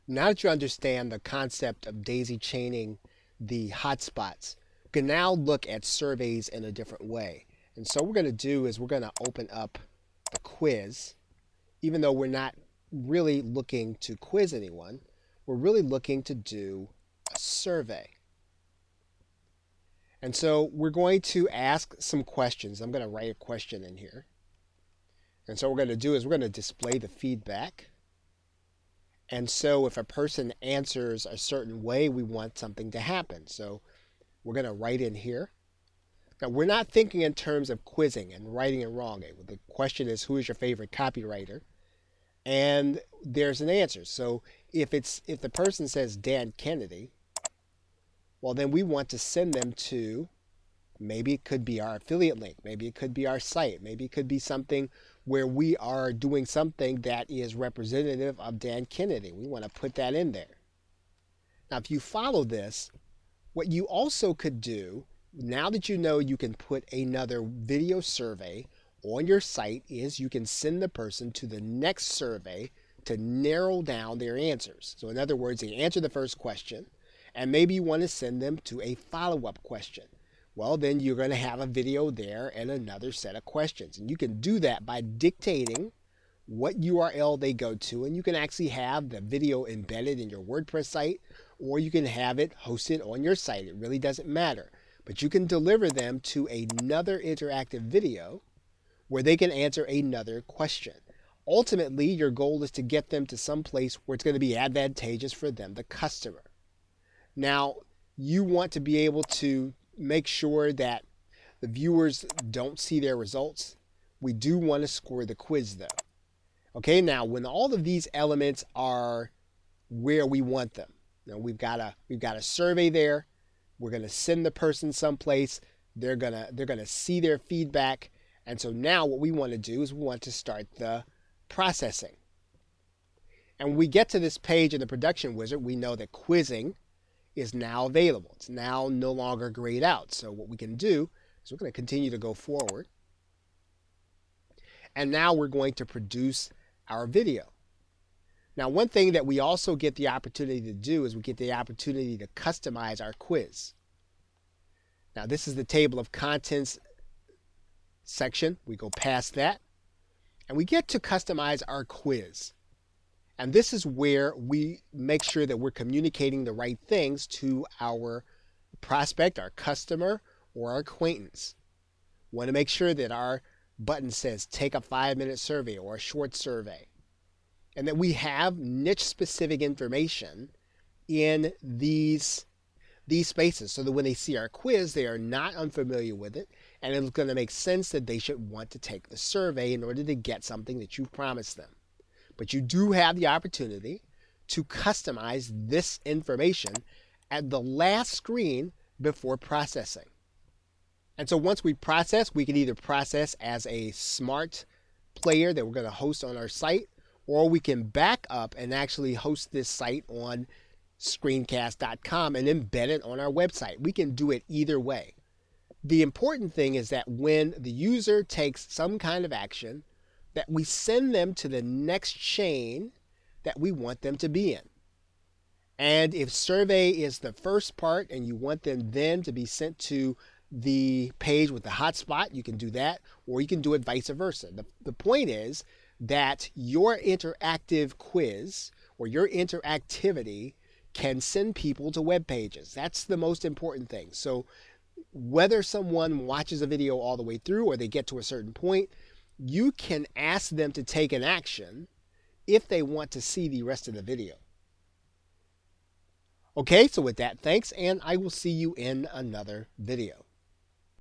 Now that you understand the concept of daisy chaining the hotspots, you can now look at surveys in a different way. And so what we're going to do is we're going to open up the quiz. Even though we're not really looking to quiz anyone, we're really looking to do a survey. And so we're going to ask some questions. I'm going to write a question in here. And so what we're going to do is we're going to display the feedback. And so if a person answers a certain way, we want something to happen. So we're going to write in here. Now, we're not thinking in terms of quizzing and righting it wrong. The question is, who is your favorite copywriter? And there's an answer. So if the person says Dan Kennedy, well, then we want to send them to, maybe it could be our affiliate link, maybe it could be our site, maybe it could be something where we are doing something that is representative of Dan Kennedy. We want to put that in there. Now, if you follow this, what you also could do, now that you know you can put another video survey on your site, is you can send the person to the next survey to narrow down their answers. So in other words, they answer the first question, and maybe you want to send them to a follow-up question. Well, then you're going to have a video there and another set of questions. And you can do that by dictating what URL they go to, and you can actually have the video embedded in your WordPress site, or you can have it hosted on your site. It really doesn't matter. But you can deliver them to another interactive video where they can answer another question. Ultimately, your goal is to get them to some place where it's going to be advantageous for them, the customer. Now, you want to be able to make sure that the viewers don't see their results. We do want to score the quiz though. Okay, now when all of these elements are where we want them, now we've got a survey there. We're going to send the person someplace. They're gonna see their feedback. And so now what we want to do is we want to start the processing. And when we get to this page in the production wizard, we know that quizzing is now available. It's now no longer grayed out. So what we can do is we're going to continue to go forward. And now we're going to produce our video. Now, one thing that we also get the opportunity to do is we get the opportunity to customize our quiz. Now, this is the table of contents section. We go past that, and we get to customize our quiz. And this is where we make sure that we're communicating the right things to our prospect, our customer, or our acquaintance. We want to make sure that our button says take a 5-minute survey or a short survey, and that we have niche-specific information in these spaces so that when they see our quiz, they are not unfamiliar with it, and it's going to make sense that they should want to take the survey in order to get something that you promised them. But you do have the opportunity to customize this information at the last screen before processing. And so once we process, we can either process as a smart player that we're going to host on our site, or we can back up and actually host this site on screencast.com and embed it on our website. We can do it either way. The important thing is that when the user takes some kind of action, that we send them to the next chain that we want them to be in. And if survey is the first part and you want them then to be sent to the page with the hotspot, you can do that, or you can do it vice versa. The point is that your interactive quiz or your interactivity can send people to web pages. That's the most important thing. So whether someone watches a video all the way through or they get to a certain point, you can ask them to take an action if they want to see the rest of the video. Okay, so with that, thanks, and I will see you in another video.